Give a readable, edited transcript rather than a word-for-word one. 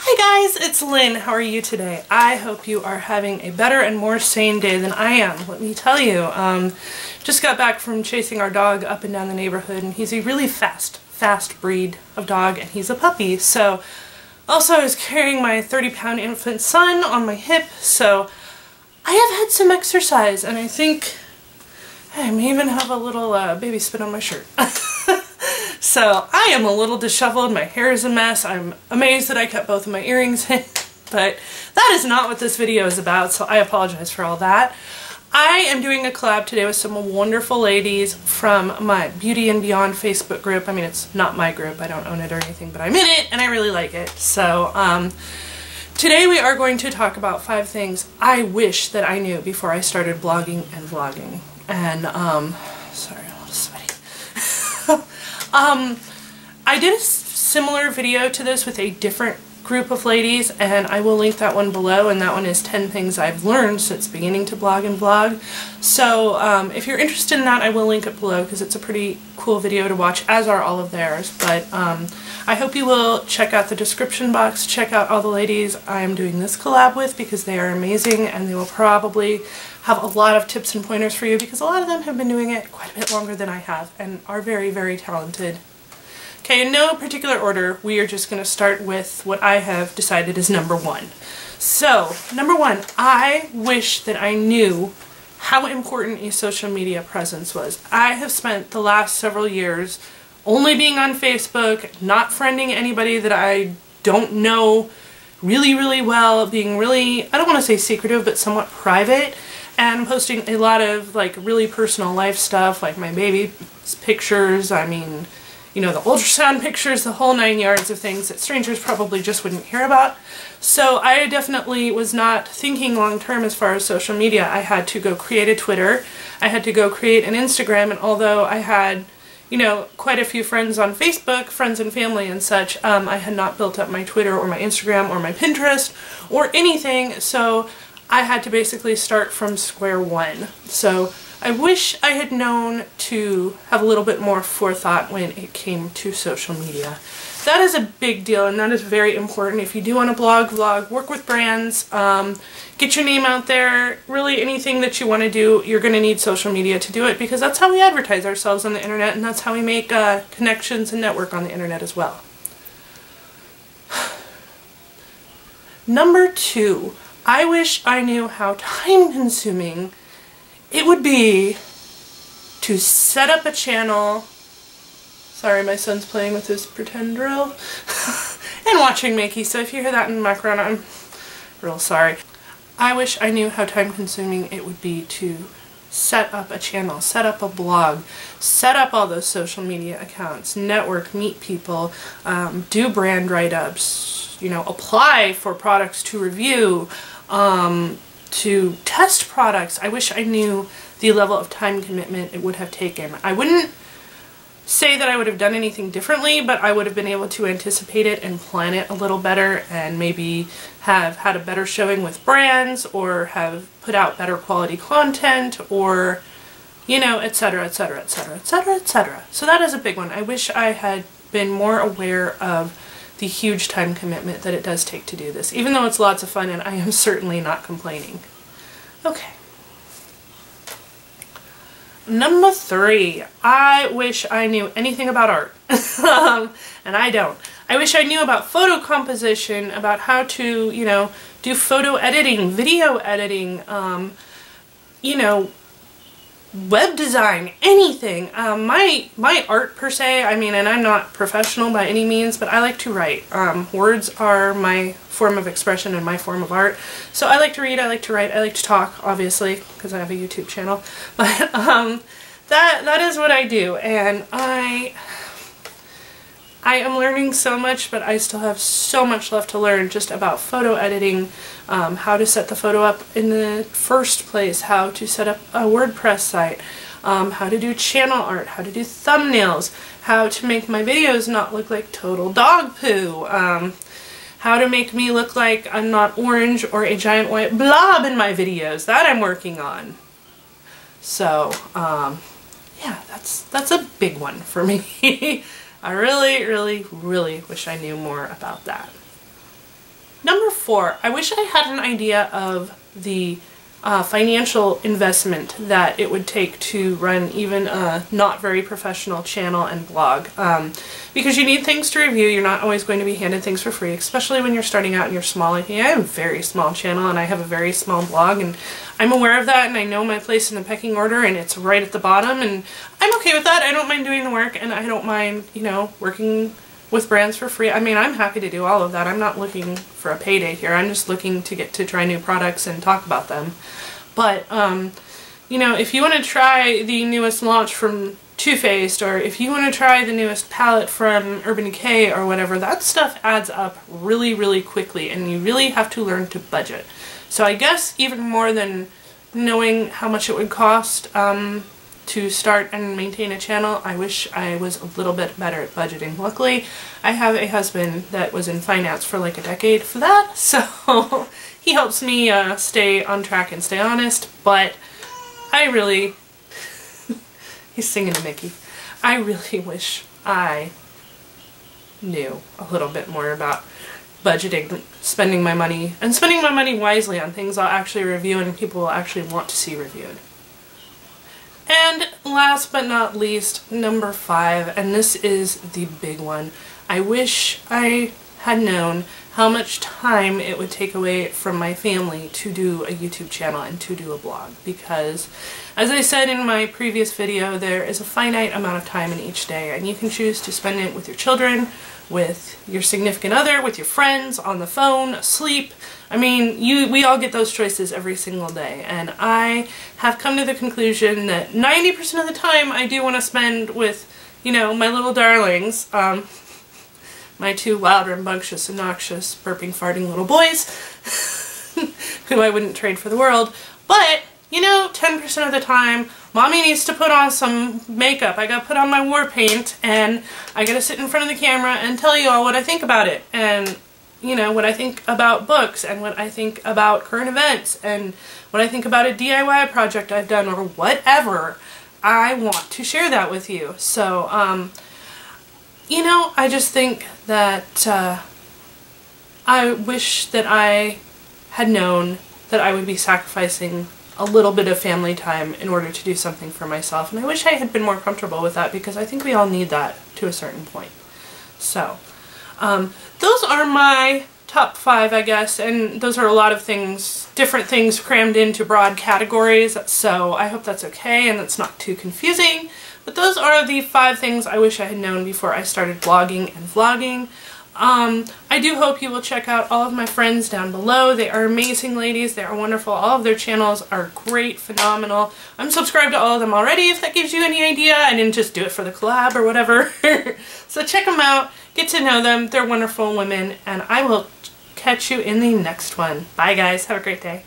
Hi guys, it's Lynn. How are you today? I hope you are having a better and more sane day than I am. Let me tell you, just got back from chasing our dog up and down the neighborhood, and he's a really fast breed of dog, and he's a puppy. So also I was carrying my 30-pound infant son on my hip, so I have had some exercise, and I think I may even have a little baby spit on my shirt. So I am a little disheveled, my hair is a mess, I'm amazed that I kept both of my earrings in, but that is not what this video is about, so I apologize for all that. I am doing a collab today with some wonderful ladies from my Beauty and Beyond Facebook group. I mean, it's not my group, I don't own it or anything, but I'm in it and I really like it. So today we are going to talk about 5 things I wish that I knew before I started blogging and vlogging. And sorry, I'm a little sweaty. I did a similar video to this with a different group of ladies, and I will link that one below, and that one is 10 things I've learned since beginning to blog and vlog. So if you're interested in that, I will link it below because it's a pretty cool video to watch, as are all of theirs. But I hope you will check out the description box, check out all the ladies I am doing this collab with because they are amazing, and they will probably have a lot of tips and pointers for you because a lot of them have been doing it quite a bit longer than I have and are very, very talented. Okay, in no particular order, we are just going to start with what I have decided is number 1. So, number 1, I wish that I knew how important a social media presence was. I have spent the last several years only being on Facebook, not friending anybody that I don't know really, really well, being really, I don't want to say secretive, but somewhat private, and posting a lot of like really personal life stuff, like my baby's pictures, I mean, you know, the ultrasound pictures, the whole 9 yards of things that strangers probably just wouldn't hear about. So I definitely was not thinking long term as far as social media. I had to go create a Twitter, I had to go create an Instagram, and although I had, you know, quite a few friends on Facebook, friends and family and such, I had not built up my Twitter or my Instagram or my Pinterest or anything, so I had to basically start from square one. So I wish I had known to have a little bit more forethought when it came to social media. That is a big deal, and that is very important. If you do want to blog, vlog, work with brands, get your name out there, really anything that you want to do, you're going to need social media to do it because that's how we advertise ourselves on the internet, and that's how we make connections and network on the internet as well. Number 2, I wish I knew how time-consuming it would be to set up a channel. Sorry, my son's playing with his pretend drill and watching Mickey, so if you hear that in the background, I'm real sorry. I wish I knew how time-consuming it would be to set up a channel, set up a blog, set up all those social media accounts, network, meet people, do brand write-ups, you know, apply for products to review, to test products. I wish I knew the level of time commitment it would have taken. I wouldn't say that I would have done anything differently, but I would have been able to anticipate it and plan it a little better and maybe have had a better showing with brands or have put out better quality content or, you know, etc, etc, etc, etc, etc. So that is a big one. I wish I had been more aware of the huge time commitment that it does take to do this, even though it's lots of fun and I am certainly not complaining. Okay. Number 3, I wish I knew anything about art, and I don't. I wish I knew about photo composition, about how to, you know, do photo editing, video editing, you know, web design, anything. My art per se, I mean, and I'm not professional by any means, but I like to write. Words are my form of expression and my form of art. So I like to read, I like to write, I like to talk, obviously, because I have a YouTube channel. But that is what I do, and I am learning so much, but I still have so much left to learn just about photo editing, how to set the photo up in the first place, how to set up a WordPress site, how to do channel art, how to do thumbnails, how to make my videos not look like total dog poo, how to make me look like I'm not orange or a giant white blob in my videos. That I'm working on. So, yeah, that's a big one for me. I really, really, really wish I knew more about that. before, I wish I had an idea of the financial investment that it would take to run even a not very professional channel and blog. Because you need things to review. You're not always going to be handed things for free, especially when you're starting out and you're small. Like me, I have a very small channel and I have a very small blog, and I'm aware of that, and I know my place in the pecking order, and it's right at the bottom, and I'm okay with that. I don't mind doing the work, and I don't mind, you know, working with brands for free. I mean, I'm happy to do all of that. I'm not looking for a payday here. I'm just looking to get to try new products and talk about them. But, you know, if you want to try the newest launch from Too Faced, or if you want to try the newest palette from Urban Decay or whatever, that stuff adds up really, really quickly, and you really have to learn to budget. So I guess even more than knowing how much it would cost to start and maintain a channel, I wish I was a little bit better at budgeting. Luckily, I have a husband that was in finance for like a decade for that, so he helps me stay on track and stay honest, but I really, he's singing to Mickey, I really wish I knew a little bit more about budgeting, spending my money, and spending my money wisely on things I'll actually review and people will actually want to see reviewed. And last but not least, number 5, and this is the big one. I wish I had known how much time it would take away from my family to do a YouTube channel and to do a blog, because as I said in my previous video, there is a finite amount of time in each day, and you can choose to spend it with your children, with your significant other, with your friends, on the phone, asleep. I mean, we all get those choices every single day, and I have come to the conclusion that 90% of the time I do want to spend with, you know, my little darlings, my 2 wild, rambunctious, obnoxious, burping, farting little boys, who I wouldn't trade for the world. But, you know, 10% of the time, Mommy needs to put on some makeup. I gotta put on my war paint, and I gotta sit in front of the camera and tell you all what I think about it, and, you know, what I think about books, and what I think about current events, and what I think about a DIY project I've done, or whatever. I want to share that with you. So, you know, I just think that I wish that I had known that I would be sacrificing a little bit of family time in order to do something for myself, and I wish I had been more comfortable with that, because I think we all need that to a certain point. So, those are my top 5, I guess, and those are a lot of things, different things crammed into broad categories, so I hope that's okay and that's not too confusing. But those are the 5 things I wish I had known before I started blogging and vlogging. I do hope you will check out all of my friends down below. They are amazing ladies. They are wonderful. All of their channels are great, phenomenal. I'm subscribed to all of them already, if that gives you any idea. I didn't just do it for the collab or whatever. So check them out. Get to know them. They're wonderful women, and I will catch you in the next one. Bye guys. Have a great day.